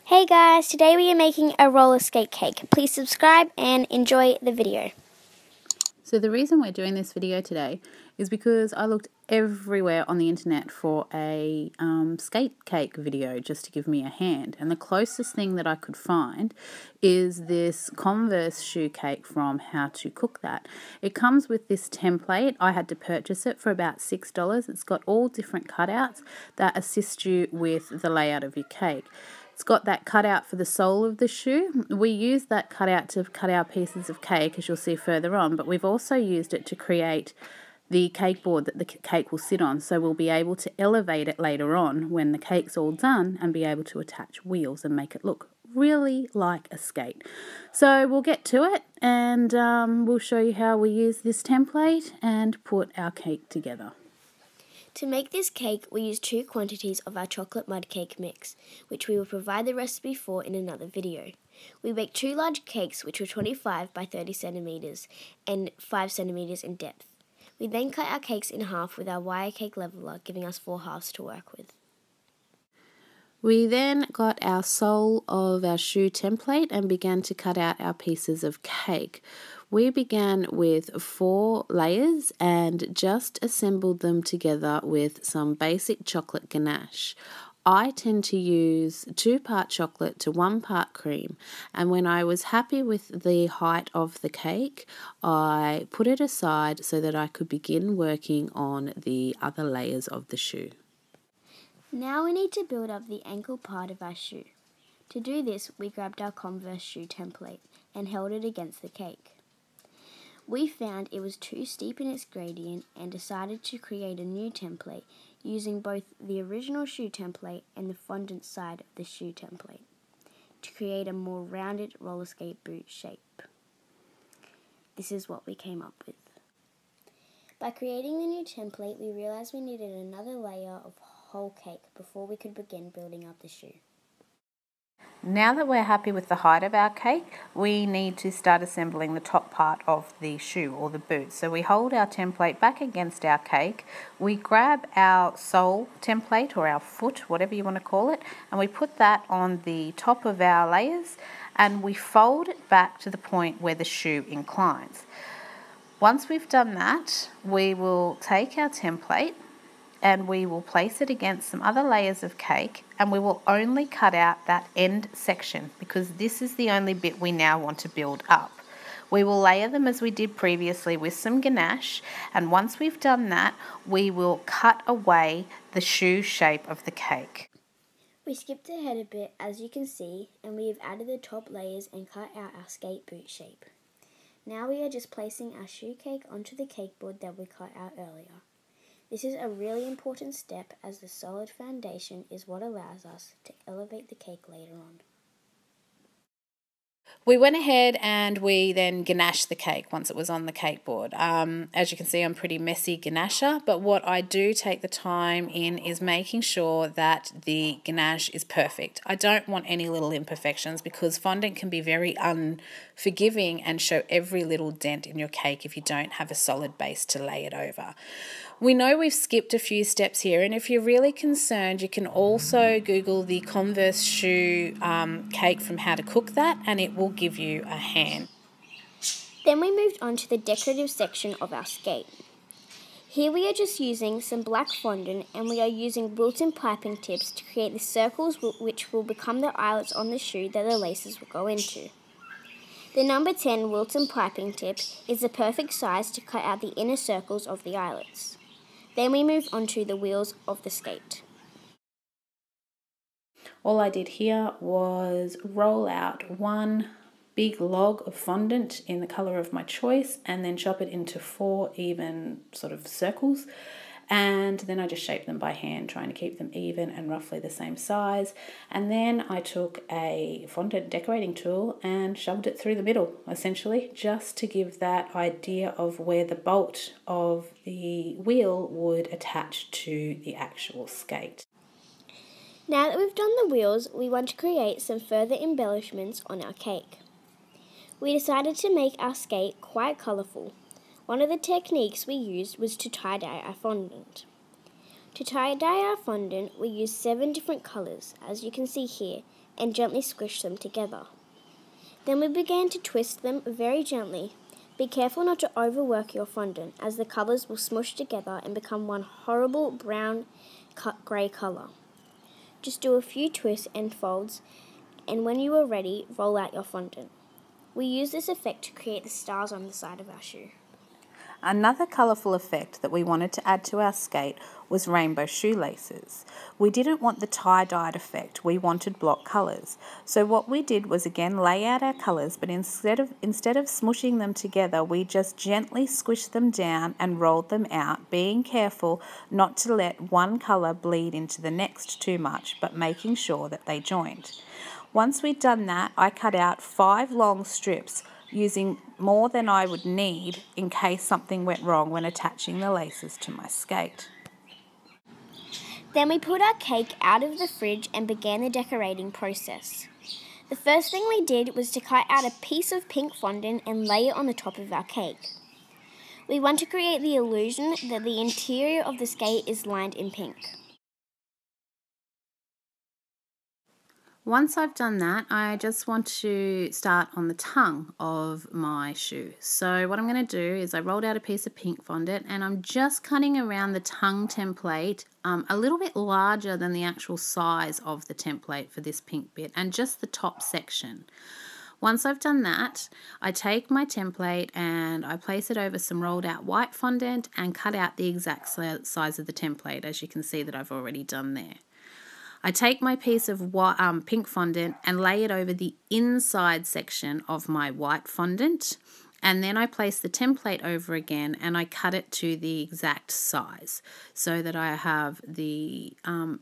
Hey guys, today we are making a roller skate cake. Please subscribe and enjoy the video. So the reason we're doing this video today is because I looked everywhere on the internet for a skate cake video just to give me a hand, and the closest thing that I could find is this Converse shoe cake from How to Cook That. It comes with this template. I had to purchase it for about $6. It's got all different cutouts that assist you with the layout of your cake. It's got that cutout for the sole of the shoe. We use that cutout to cut our pieces of cake, as you'll see further on, but we've also used it to create the cake board that the cake will sit on, so we'll be able to elevate it later on when the cake's all done and be able to attach wheels and make it look really like a skate. So we'll get to it and we'll show you how we use this template and put our cake together. To make this cake, we use 2 quantities of our chocolate mud cake mix, which we will provide the recipe for in another video. We baked 2 large cakes which were 25 by 30 centimeters and 5 centimeters in depth. We then cut our cakes in half with our wire cake leveler, giving us 4 halves to work with. We then got our sole of our shoe template and began to cut out our pieces of cake. We began with 4 layers and just assembled them together with some basic chocolate ganache. I tend to use 2 part chocolate to 1 part cream, and when I was happy with the height of the cake, I put it aside so that I could begin working on the other layers of the shoe. Now we need to build up the ankle part of our shoe. To do this, we grabbed our Converse shoe template and held it against the cake. We found it was too steep in its gradient and decided to create a new template using both the original shoe template and the fondant side of the shoe template to create a more rounded roller skate boot shape. This is what we came up with. By creating the new template, we realized we needed another layer of whole cake before we could begin building up the shoe. Now that we're happy with the height of our cake, we need to start assembling the top part of the shoe or the boot. So we hold our template back against our cake, we grab our sole template or our foot, whatever you want to call it, and we put that on the top of our layers and we fold it back to the point where the shoe inclines. Once we've done that, we will take our template and we will place it against some other layers of cake, and we will only cut out that end section because this is the only bit we now want to build up. We will layer them as we did previously with some ganache, and once we've done that, we will cut away the shoe shape of the cake. We skipped ahead a bit, as you can see, and we have added the top layers and cut out our skate boot shape. Now we are just placing our shoe cake onto the cake board that we cut out earlier. This is a really important step as the solid foundation is what allows us to elevate the cake later on. We went ahead and we then ganached the cake once it was on the cake board. As you can see, I'm pretty messy ganacher, but what I do take the time in is making sure that the ganache is perfect. I don't want any little imperfections because fondant can be very unforgiving and show every little dent in your cake if you don't have a solid base to lay it over. We know we've skipped a few steps here, and if you're really concerned, you can also Google the Converse shoe cake from How to Cook That, and it will give you a hand. Then we moved on to the decorative section of our skate. Here we are just using some black fondant, and we are using Wilton piping tips to create the circles which will become the eyelets on the shoe that the laces will go into. The number 10 Wilton piping tip is the perfect size to cut out the inner circles of the eyelets. Then we move on to the wheels of the skate. All I did here was roll out 1 big log of fondant in the colour of my choice and then chop it into 4 even sort of circles, and then I just shaped them by hand, trying to keep them even and roughly the same size. And then I took a fondant decorating tool and shoved it through the middle, essentially, just to give that idea of where the bolt of the wheel would attach to the actual skate. Now that we've done the wheels, we want to create some further embellishments on our cake. We decided to make our skate quite colourful. One of the techniques we used was to tie-dye our fondant. To tie-dye our fondant, we use 7 different colours, as you can see here, and gently squish them together. Then we began to twist them very gently. Be careful not to overwork your fondant, as the colours will smush together and become one horrible brown grey colour. Just do a few twists and folds, and when you are ready, roll out your fondant. We use this effect to create the stars on the side of our shoe. Another colourful effect that we wanted to add to our SkAtE was rainbow shoelaces. We didn't want the tie-dyed effect, we wanted block colours. So what we did was again lay out our colours, but instead of smushing them together, we just gently squished them down and rolled them out, being careful not to let one colour bleed into the next too much, but making sure that they joined. Once we'd done that, I cut out 5 long strips, using more than I would need in case something went wrong when attaching the laces to my SkAtE. Then we pulled our cake out of the fridge and began the decorating process. The first thing we did was to cut out a piece of pink fondant and lay it on the top of our cake. We want to create the illusion that the interior of the SkAtE is lined in pink. Once I've done that, I just want to start on the tongue of my shoe. So what I'm going to do is I rolled out a piece of pink fondant and I'm just cutting around the tongue template a little bit larger than the actual size of the template for this pink bit, and just the top section. Once I've done that, I take my template and I place it over some rolled out white fondant and cut out the exact size of the template, as you can see that I've already done there. I take my piece of pink fondant and lay it over the inside section of my white fondant, and then I place the template over again and I cut it to the exact size so that I have the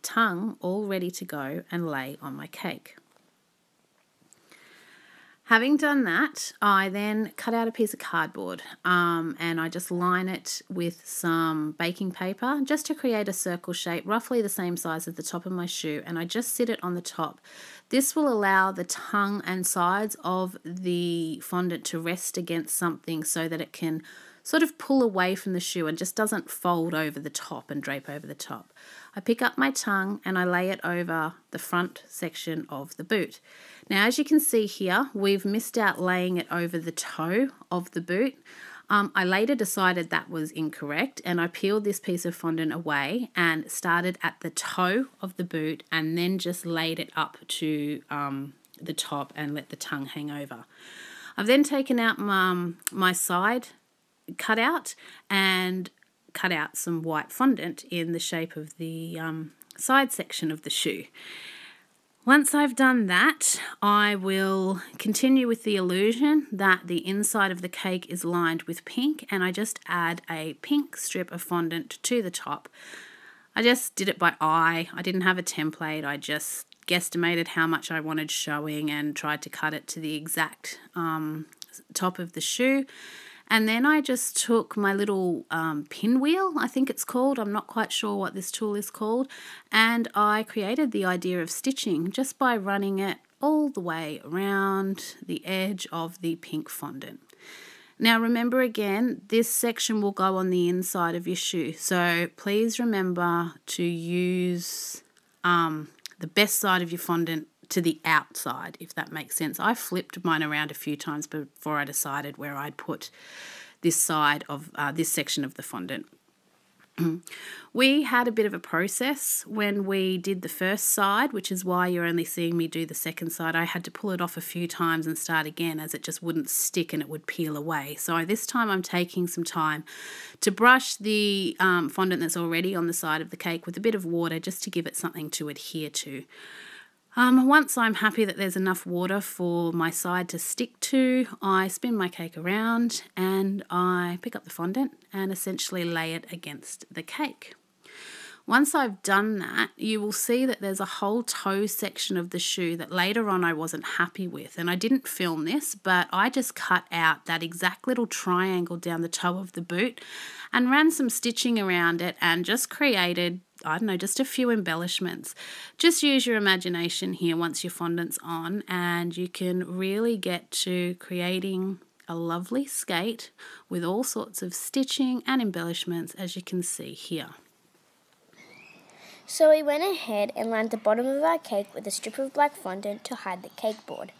tongue all ready to go and lay on my cake. Having done that, I then cut out a piece of cardboard and I just line it with some baking paper just to create a circle shape, roughly the same size as the top of my shoe, and I just sit it on the top. This will allow the tongue and sides of the fondant to rest against something so that it can sort of pull away from the shoe and just doesn't fold over the top and drape over the top. I pick up my tongue and I lay it over the front section of the boot. Now, as you can see here, we've missed out laying it over the toe of the boot. I later decided that was incorrect, and I peeled this piece of fondant away and started at the toe of the boot and then just laid it up to the top and let the tongue hang over. I've then taken out my side cut out and cut out some white fondant in the shape of the side section of the shoe. Once I've done that, I will continue with the illusion that the inside of the cake is lined with pink, and I just add a pink strip of fondant to the top. I just did it by eye. I didn't have a template. I just guesstimated how much I wanted showing and tried to cut it to the exact top of the shoe. And then I just took my little pinwheel, I think it's called, I'm not quite sure what this tool is called, and I created the idea of stitching just by running it all the way around the edge of the pink fondant. Now remember again, this section will go on the inside of your shoe, so please remember to use the best side of your fondant to the outside, if that makes sense. I flipped mine around a few times before I decided where I'd put this side of this section of the fondant. We had a bit of a process when we did the first side, which is why you're only seeing me do the second side. I had to pull it off a few times and start again, as it just wouldn't stick and it would peel away. So this time I'm taking some time to brush the fondant that's already on the side of the cake with a bit of water just to give it something to adhere to. Once I'm happy that there's enough water for my side to stick to, I spin my cake around and I pick up the fondant and essentially lay it against the cake. Once I've done that, you will see that there's a whole toe section of the shoe that later on I wasn't happy with, and I didn't film this, but I just cut out that exact little triangle down the toe of the boot and ran some stitching around it and just created, I don't know, just a few embellishments. Just use your imagination here once your fondant's on, and you can really get to creating a lovely SkAtE with all sorts of stitching and embellishments, as you can see here. So we went ahead and lined the bottom of our cake with a strip of black fondant to hide the cake board.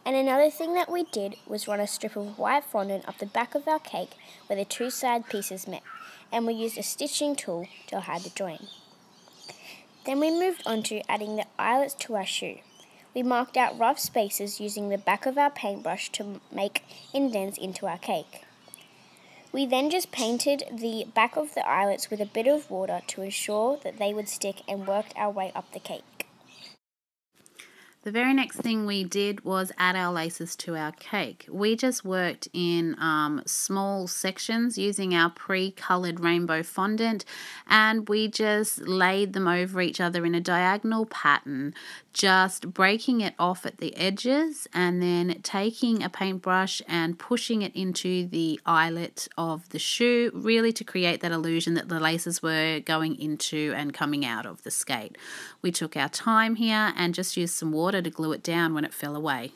And another thing that we did was run a strip of white fondant up the back of our cake where the two side pieces met, and we used a stitching tool to hide the join. Then we moved on to adding the eyelets to our shoe. We marked out rough spaces using the back of our paintbrush to make indents into our cake. We then just painted the back of the eyelets with a bit of water to ensure that they would stick, and worked our way up the cake. The very next thing we did was add our laces to our cake. We just worked in small sections using our pre-coloured rainbow fondant, and we just laid them over each other in a diagonal pattern, just breaking it off at the edges and then taking a paintbrush and pushing it into the eyelet of the shoe, really to create that illusion that the laces were going into and coming out of the SkAtE. We took our time here and just used some water to glue it down when it fell away.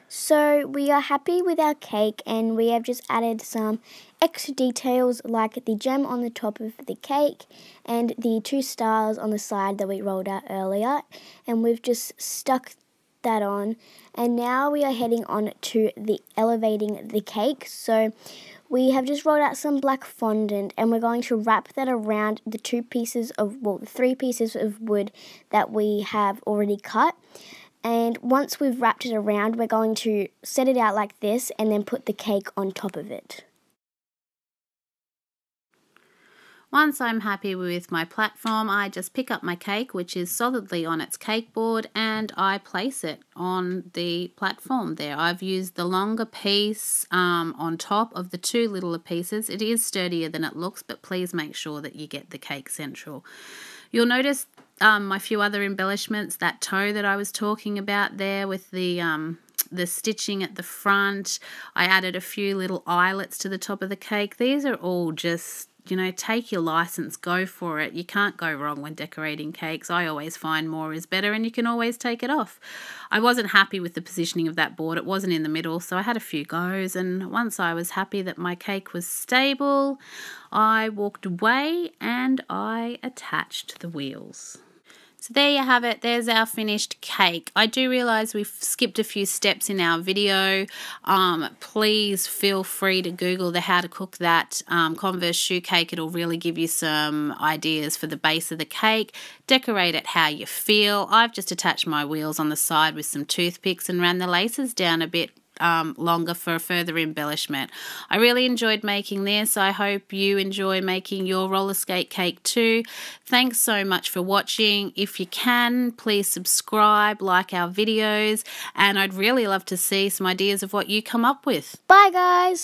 So we are happy with our cake, and we have just added some extra details like the gem on the top of the cake and the two stars on the side that we rolled out earlier, and we've just stuck that on. And now we are heading on to the elevating the cake. So we have just rolled out some black fondant, and we're going to wrap that around the the 3 pieces of wood that we have already cut. And once we've wrapped it around, we're going to set it out like this and then put the cake on top of it. Once I'm happy with my platform, I just pick up my cake, which is solidly on its cake board, and I place it on the platform there. I've used the longer piece on top of the two littler pieces. It is sturdier than it looks, but please make sure that you get the cake central. You'll notice my few other embellishments, that toe that I was talking about there with the stitching at the front. I added a few little eyelets to the top of the cake. These are all just, you know, take your license, go for it. You can't go wrong when decorating cakes. I always find more is better, and you can always take it off. I wasn't happy with the positioning of that board. It wasn't in the middle, so I had a few goes, and once I was happy that my cake was stable, I walked away and I attached the wheels. So there you have it. There's our finished cake. I do realise we've skipped a few steps in our video. Please feel free to Google the how to cook that Converse shoe cake. It'll really give you some ideas for the base of the cake. Decorate it how you feel. I've just attached my wheels on the side with some toothpicks and ran the laces down a bit longer for further embellishment. I really enjoyed making this. I hope you enjoy making your roller skate cake too. Thanks so much for watching. If you can, please subscribe, like our videos, and I'd really love to see some ideas of what you come up with. Bye guys!